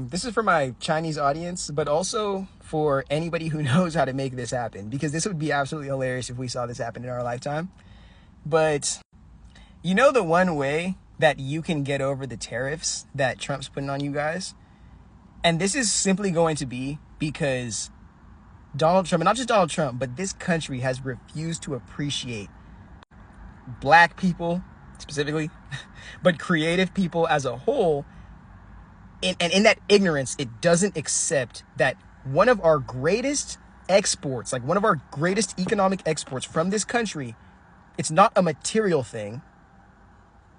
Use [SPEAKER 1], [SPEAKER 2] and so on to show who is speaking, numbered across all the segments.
[SPEAKER 1] This is for my Chinese audience, but also for anybody who knows how to make this happen, because this would be absolutely hilarious if we saw this happen in our lifetime. But you know, the one way that you can get over the tariffs that Trump's putting on you guys, and this is simply going to be because Donald Trump, and not just Donald Trump, but this country has refused to appreciate black people specifically, but creative people as a whole. And in that ignorance, it doesn't accept that one of our greatest exports, like one of our greatest economic exports from this country, it's not a material thing,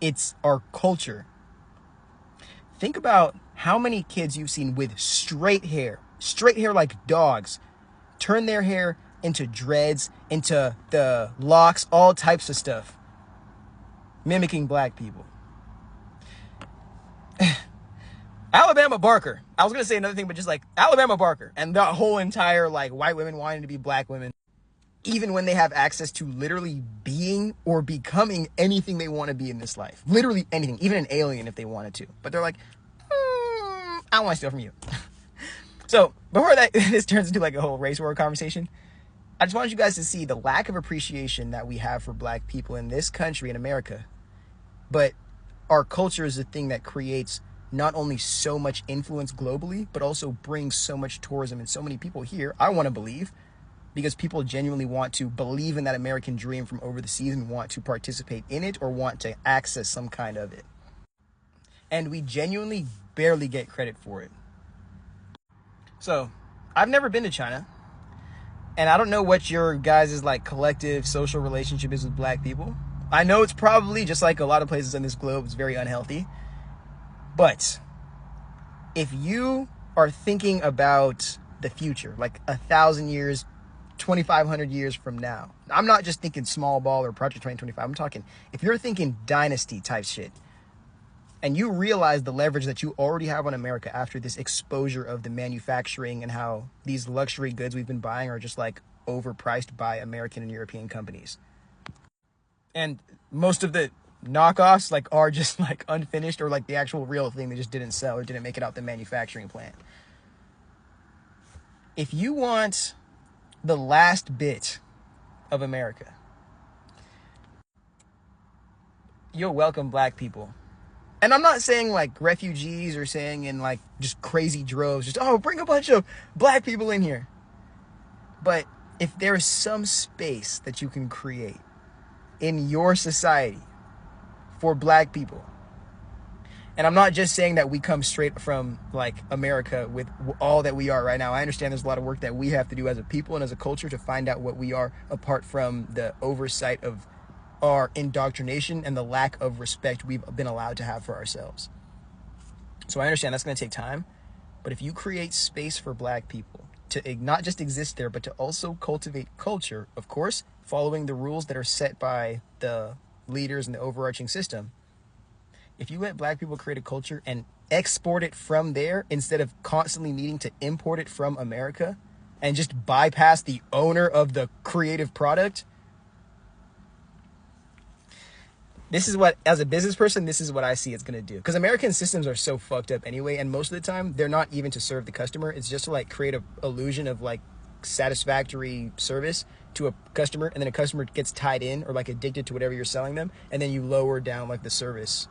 [SPEAKER 1] it's our culture. Think about how many kids you've seen with straight hair like dogs, turn their hair into dreads, into the locks, all types of stuff, mimicking black people. Alabama Barker. I was going to say another thing, but just like Alabama Barker and the whole entire like white women wanting to be black women, even when they have access to literally being or becoming anything they want to be in this life. Literally anything, even an alien if they wanted to. But they're like, I want to steal from you. So before that, this turns into like a whole race war conversation, I just wanted you guys to see the lack of appreciation that we have for black people in this country, in America. But our culture is the thing that creates not only so much influence globally, but also brings so much tourism and so many people here, I want to believe, because people genuinely want to believe in that American dream from over the seas and want to participate in it or want to access some kind of it. And we genuinely barely get credit for it. So, I've never been to China, and I don't know what your guys' like collective social relationship is with black people. I know it's probably, just like a lot of places on this globe, it's very unhealthy. But if you are thinking about the future, like 1,000 years, 2,500 years from now, I'm not just thinking small ball or Project 2025. I'm talking, if you're thinking dynasty type shit, and you realize the leverage that you already have on America after this exposure of the manufacturing and how these luxury goods we've been buying are just like overpriced by American and European companies. And most of the knockoffs like are just like unfinished, or like the actual real thing they just didn't sell or didn't make it out the manufacturing plant. If you want the last bit of America, you'll welcome black people. And I'm not saying like refugees, or saying in like just crazy droves, just, oh, bring a bunch of black people in here. But if there is some space that you can create in your society for black people, and I'm not just saying that we come straight from like America with all that we are right now. I understand there's a lot of work that we have to do as a people and as a culture to find out what we are, apart from the oversight of our indoctrination and the lack of respect we've been allowed to have for ourselves. So I understand that's going to take time, but if you create space for black people to not just exist there, but to also cultivate culture, of course, following the rules that are set by the leaders and the overarching system, if you let black people create a culture and export it from there instead of constantly needing to import it from America and just bypass the owner of the creative product, this is what, as a business person, this is what I see it's going to do. Because American systems are so fucked up anyway, and most of the time, they're not even to serve the customer. It's just to like create a illusion of like satisfactory service to a customer, and then a customer gets tied in or like addicted to whatever you're selling them, and then you lower down like the service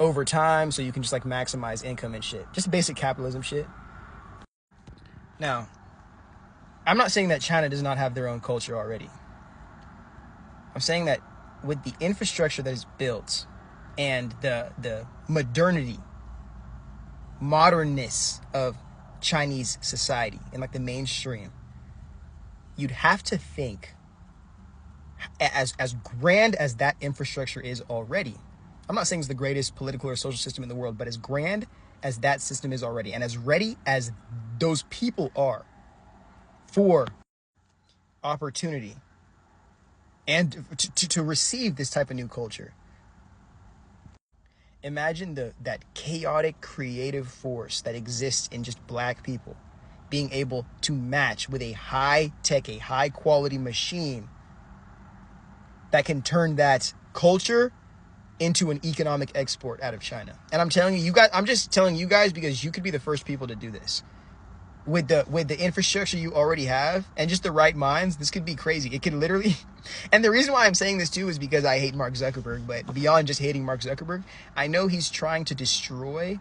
[SPEAKER 1] over time so you can just like maximize income and shit. Just basic capitalism shit. Now, I'm not saying that China does not have their own culture already. I'm saying that with the infrastructure that is built and the modernness of Chinese society and like the mainstream, you'd have to think, as grand as that infrastructure is already, I'm not saying it's the greatest political or social system in the world, but as grand as that system is already, and as ready as those people are for opportunity and to receive this type of new culture, imagine that chaotic creative force that exists in just black people being able to match with a high-tech, a high-quality machine that can turn that culture into an economic export out of China. And I'm telling you guys, I'm just telling you guys because you could be the first people to do this. With the infrastructure you already have and just the right minds, this could be crazy. It could literally, and the reason why I'm saying this too is because I hate Mark Zuckerberg, but beyond just hating Mark Zuckerberg, I know he's trying to destroy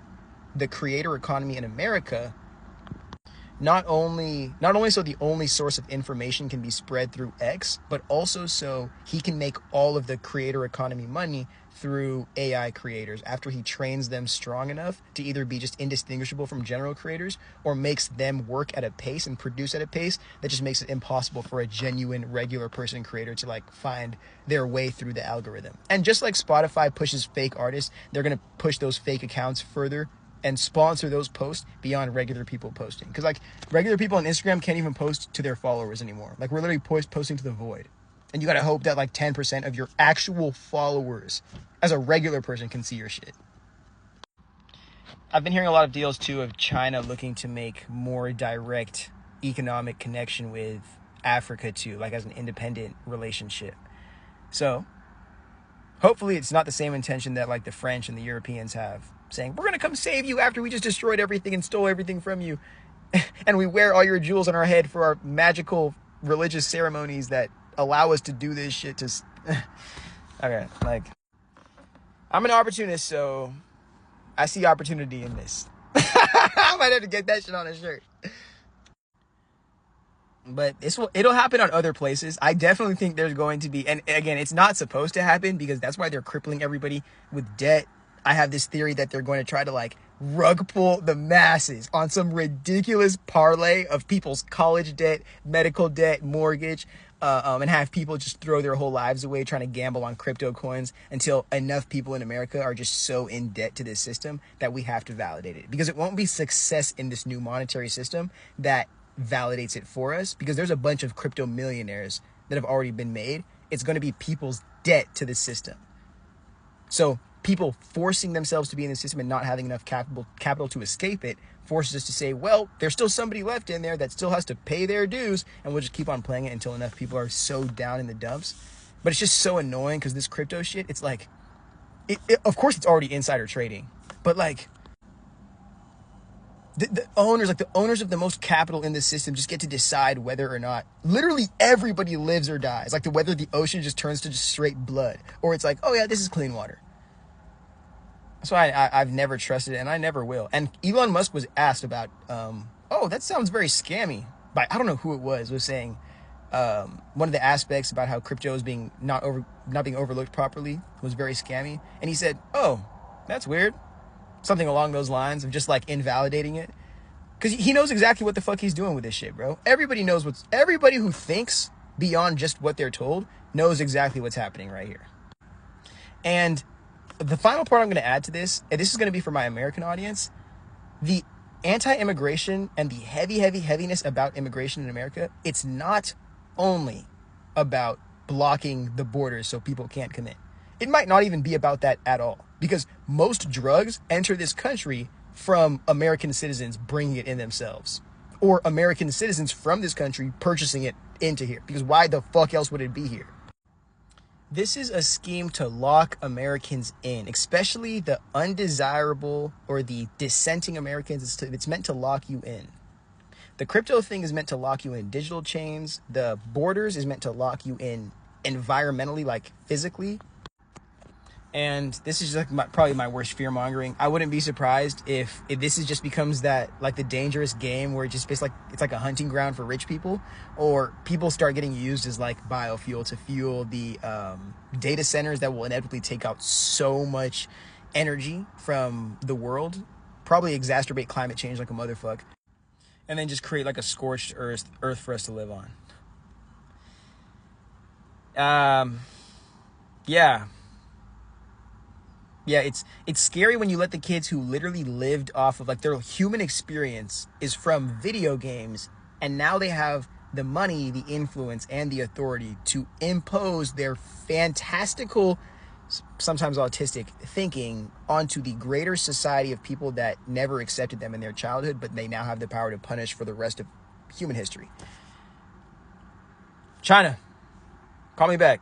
[SPEAKER 1] the creator economy in America. Not only so the only source of information can be spread through X, but also so he can make all of the creator economy money through AI creators after he trains them strong enough to either be just indistinguishable from general creators or makes them work at a pace and produce at a pace that just makes it impossible for a genuine regular person creator to like find their way through the algorithm. And just like Spotify pushes fake artists, they're going to push those fake accounts further and sponsor those posts beyond regular people posting. Because like regular people on Instagram can't even post to their followers anymore. Like we're literally posting to the void. And you got to hope that like 10% of your actual followers as a regular person can see your shit. I've been hearing a lot of deals too of China looking to make more direct economic connection with Africa too, like as an independent relationship. So hopefully it's not the same intention that like the French and the Europeans have, saying, we're going to come save you after we just destroyed everything and stole everything from you. And we wear all your jewels on our head for our magical religious ceremonies that allow us to do this shit to... Okay, like, I'm an opportunist, so I see opportunity in this. I might have to get that shit on a shirt. But it'll happen on other places. I definitely think there's going to be, and again, it's not supposed to happen because that's why they're crippling everybody with debt. I have this theory that they're going to try to like rug pull the masses on some ridiculous parlay of people's college debt, medical debt, mortgage, and have people just throw their whole lives away trying to gamble on crypto coins until enough people in America are just so in debt to this system that we have to validate it. Because it won't be success in this new monetary system that validates it for us, because there's a bunch of crypto millionaires that have already been made. It's going to be people's debt to the system. So people forcing themselves to be in the system and not having enough capital to escape it forces us to say, well, there's still somebody left in there that still has to pay their dues, and we'll just keep on playing it until enough people are so down in the dumps. But it's just so annoying because this crypto shit, it's like, of course it's already insider trading, but like the owners of the most capital in the system just get to decide whether or not literally everybody lives or dies. Like whether the ocean just turns to just straight blood, or it's like, oh yeah, this is clean water. That's why I've never trusted it, and I never will. And Elon Musk was asked about, oh, that sounds very scammy. By I don't know who it was saying one of the aspects about how crypto is being not being overlooked properly was very scammy. And he said, oh, that's weird. Something along those lines of just like invalidating it. Because he knows exactly what the fuck he's doing with this shit, bro. Everybody who thinks beyond just what they're told knows exactly what's happening right here. And the final part I'm going to add to this, and this is going to be for my American audience, the anti-immigration and the heaviness about immigration in America, it's not only about blocking the borders so people can't come in. It might not even be about that at all, because most drugs enter this country from American citizens bringing it in themselves, or American citizens from this country purchasing it into here, because why the fuck else would it be here? This is a scheme to lock Americans in, especially the undesirable or the dissenting Americans. It's meant to lock you in. The crypto thing is meant to lock you in digital chains. The borders is meant to lock you in environmentally, like physically. And this is like probably my worst fear mongering. I wouldn't be surprised if this just becomes that like the dangerous game where it just basically it's like a hunting ground for rich people, or people start getting used as like biofuel to fuel the data centers that will inevitably take out so much energy from the world, probably exacerbate climate change like a motherfucker, and then just create like a scorched earth for us to live on. Yeah, it's scary when you let the kids who literally lived off of like their human experience is from video games, and now they have the money, the influence, and the authority to impose their fantastical, sometimes autistic thinking onto the greater society of people that never accepted them in their childhood, but they now have the power to punish for the rest of human history. China, call me back.